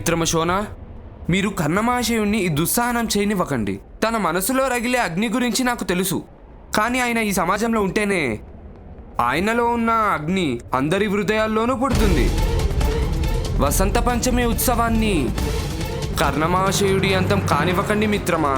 మిత్రమ శోనా, మీరు కర్ణమహాశయుణ్ణి ఈ దుస్సాహనం చేయనివ్వకండి. తన మనసులో రగిలే అగ్ని గురించి నాకు తెలుసు. కానీ ఆయన ఈ సమాజంలో ఉంటేనే ఆయనలో ఉన్న అగ్ని అందరి హృదయాల్లోనూ పుడుతుంది. వసంత పంచమి ఉత్సవాన్ని కర్ణమహాశయుడి అంతం కానివ్వకండి మిత్రమా.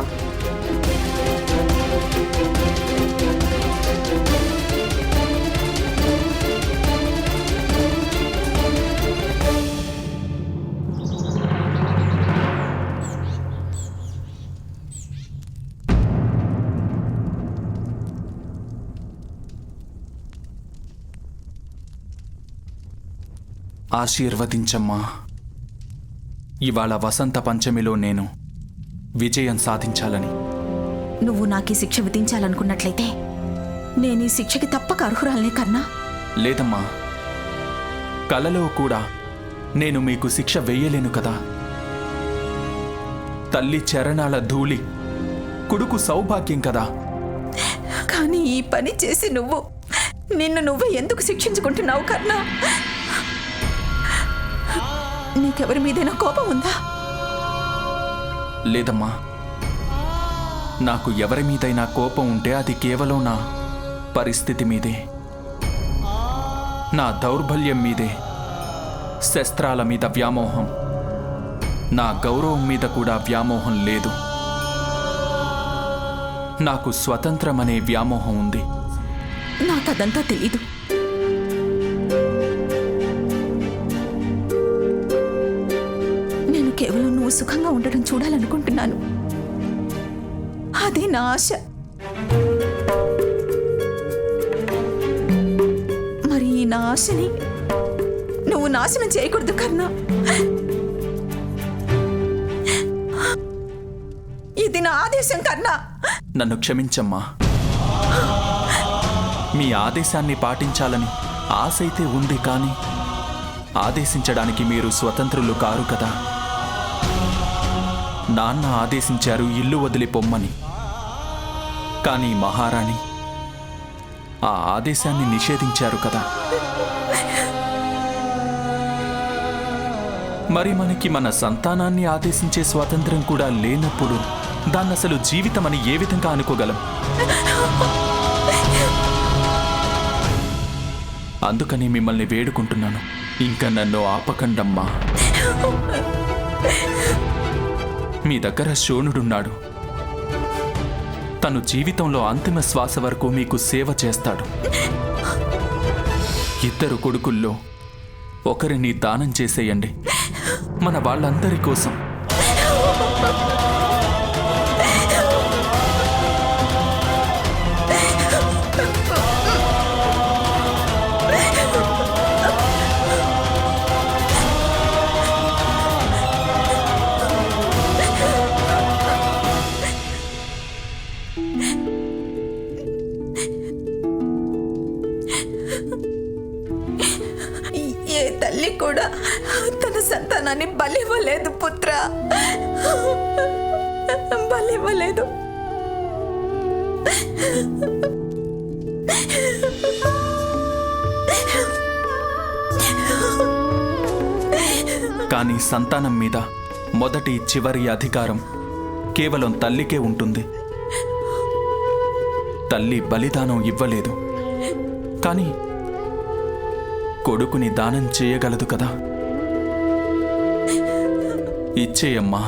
ఆశీర్వదించమ్మా. ఇవాళ వసంత పంచమిలో నేను విజయం సాధించాలని. నువ్వు నాకీ శిక్ష విధించాలనుకున్నట్లయితే నేను ఈ శిక్షకి తప్పక అర్హురాలనే కన్నా. లేదమ్మా, కలలో కూడా నేను మీకు శిక్ష వెయ్యలేను కదా. తల్లి చరణాల ధూళి కొడుకు సౌభాగ్యం కదా. కానీ ఈ పని చేసి నిన్ను నువ్వే ఎందుకు శిక్షించుకుంటున్నావు కన్నా? నీకెవరి మీదైనా కోపం ఉందా? లేదమ్మా, నాకు ఎవరి మీదైనా కోపం ఉంటే అది కేవలం నా పరిస్థితి మీదే, నా దౌర్బల్యం మీదే. శస్త్రాల మీద వ్యామోహం, నా గౌరవం మీద కూడా వ్యామోహం లేదు. నాకు స్వతంత్రమనే వ్యామోహం ఉంది. నాకదంతా తెలీదు. నేను కేవలం నువ్వు సుఖంగా ఉండడం చూడాలనుకుంటున్నాను. అదే నా ఆశ. మరి ఈ నా ఆశని నువ్వు నాశనం చేయకూడదు కర్ణా. ఇది నా ఆదేశం కర్ణా. నన్ను క్షమించమ్మా. మీ ఆదేశాన్ని పాటించాలని ఆశ అయితే ఉంది, కానీ ఆదేశించడానికి మీరు స్వతంత్రులు కారు కదా. నాన్న ఆదేశించారు ఇల్లు వదిలి పొమ్మని, కానీ మహారాణి ఆ ఆదేశాన్ని నిషేధించారు కదా. మరి మనకి మన సంతానాన్ని ఆదేశించే స్వాతంత్రం కూడా లేనప్పుడు దాన్నసలు జీవితమని ఏ విధంగా అనుకోగలం? అందుకని మిమ్మల్ని వేడుకుంటున్నాను, ఇంకా నన్ను ఆపకండమ్మా. మీ దగ్గర శోణుడున్నాడు. తను జీవితంలో అంతిమ శ్వాస వరకు మీకు సేవ చేస్తాడు. ఇద్దరు కొడుకుల్లో ఒకరిని దానం చేసేయండి, మన వాళ్ళందరి కోసం. ఏ తల్లి కూడా తన సంతానాన్ని బలివ్వలేదు పుత్ర, బలివ్వలేదు. కానీ సంతానం మీద మొదటి చివరి అధికారం కేవలం తల్లికే ఉంటుంది. తల్లి బలిదానం ఇవ్వలేదు, కానీ కొడుకుని దానం చేయగలదు కదా. ఇచ్చేయమ్మా,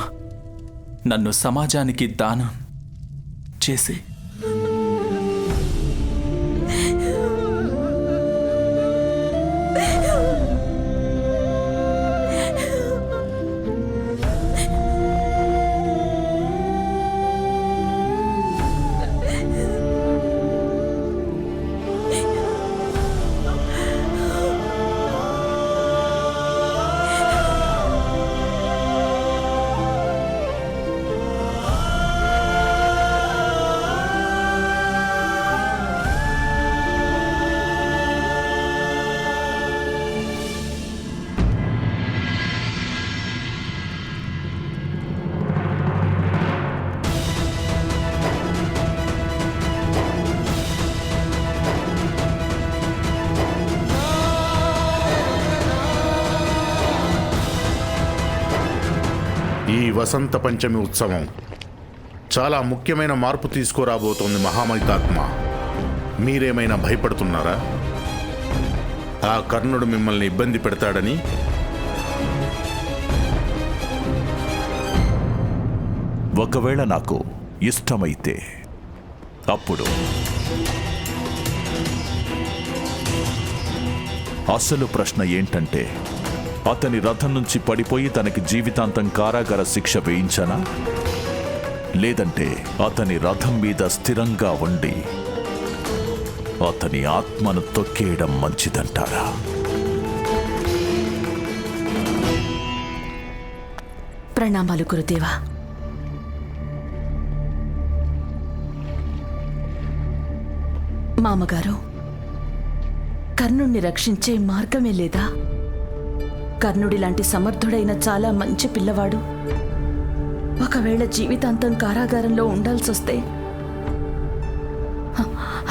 నన్ను సమాజానికి దానం చేసే. ఈ వసంత పంచమి ఉత్సవం చాలా ముఖ్యమైన మార్పు తీసుకురాబోతోంది మహామహితాత్మ. మీరేమైనా భయపడుతున్నారా? ఆ కర్ణుడు మిమ్మల్ని ఇబ్బంది పెడతాడని? ఒకవేళ నాకు ఇష్టమైతే అప్పుడు అసలు ప్రశ్న ఏంటంటే, అతని రథం నుంచి పడిపోయి తనకి జీవితాంతం కారాగార శిక్ష వేయించనా, లేదంటే అతని రథం మీద స్థిరంగా ఉండి అతని ఆత్మను తొక్కేయడం మంచిదంటారా? ప్రణామాలు గురుదేవా. మామగారు, కర్ణుణ్ణి రక్షించే మార్గమే లేదా? కర్ణుడిలాంటి సమర్థుడైన చాలా మంచి పిల్లవాడు ఒకవేళ జీవితాంతం కారాగారంలో ఉండాల్సొస్తే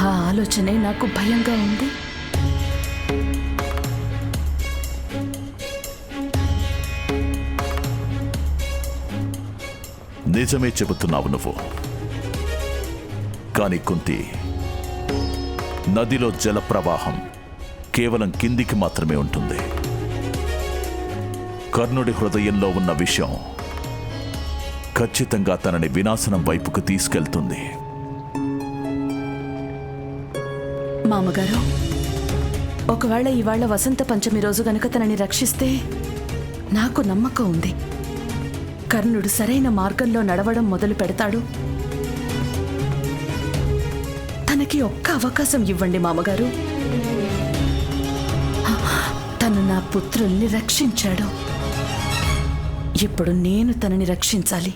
ఆ ఆలోచనే నాకు భయంగా ఉంది. నిజమే చెబుతున్నావు నువ్వు. కాని కుంతి, నదిలో జల ప్రవాహం కేవలం కిందికి మాత్రమే ఉంటుంది. కర్ణుడి హృదయంలో ఉన్న విషయం ఖచ్చితంగా తనని వినాశనం వైపుకు తీసుకెళ్తుంది. మామగారు, ఒకవేళ ఇవాళ వసంత పంచమి రోజు గనుక తనని రక్షిస్తే నాకు నమ్మకం ఉంది, కర్ణుడు సరైన మార్గంలో నడవడం మొదలు పెడతాడు. తనకి ఒక్క అవకాశం ఇవ్వండి మామగారు. తను నా పుత్రుల్ని రక్షించాడు, ఇప్పుడు నేను తనని రక్షించాలి.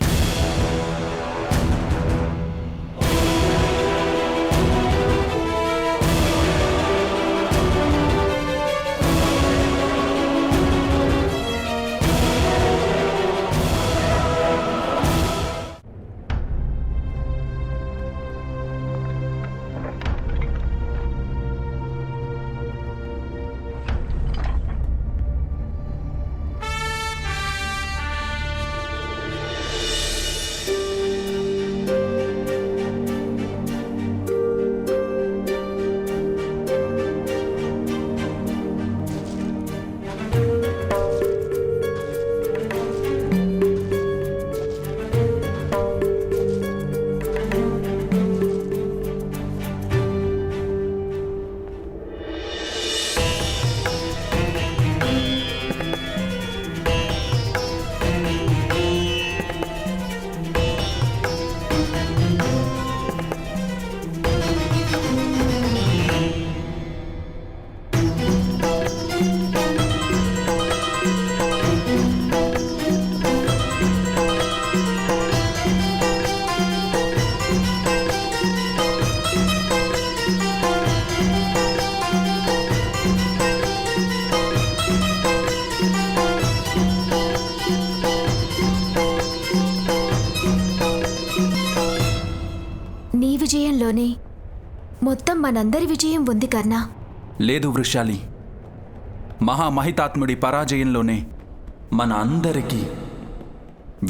విజయంలోనే మొత్తం మనందరి విజయం ఉంది కర్ణ. లేదు వృషాలి, మహామహితాత్ముడి పరాజయంలోనే మన అందరికీ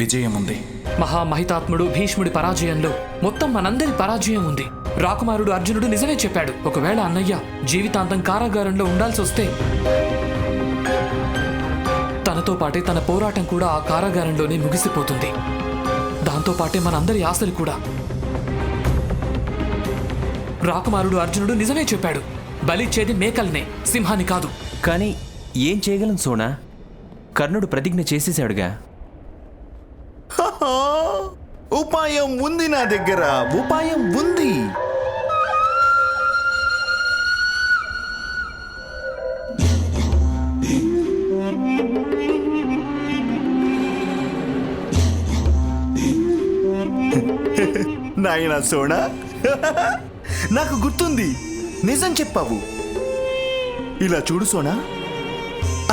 విజయం ఉంది. మహామహితాత్ముడు భీష్ముడి పరాజయంలో మొత్తం మనందరి పరాజయం ఉంది. రాకుమారుడు అర్జునుడు నిజమే చెప్పాడు. ఒకవేళ అన్నయ్య జీవితాంతం కారాగారంలో ఉండాల్సి వస్తే తనతో పాటే తన పోరాటం కూడా ఆ కారాగారంలోనే ముగిసిపోతుంది. దాంతో పాటే మనందరి ఆశలు కూడా. రాకుమారుడు అర్జునుడు నిజమే చెప్పాడు. బలిచ్చేది మేకల్నే, సింహాన్ని కాదు. కానీ ఏం చేయగలం సోనా? కర్ణుడు ప్రతిజ్ఞ చేసేశాడుగా. ఉపాయం ఉంది నా దగ్గర, ఉపాయం ఉంది. నాయనా సోనా, నాకు గుర్తుంది, నిజం చెప్పావు. ఇలా చూడు సోనా,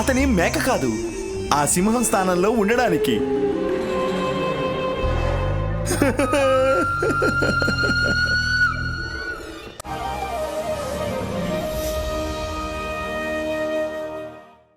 అతని మేక కాదు, ఆ సింహం స్థానంలో ఉండడానికి.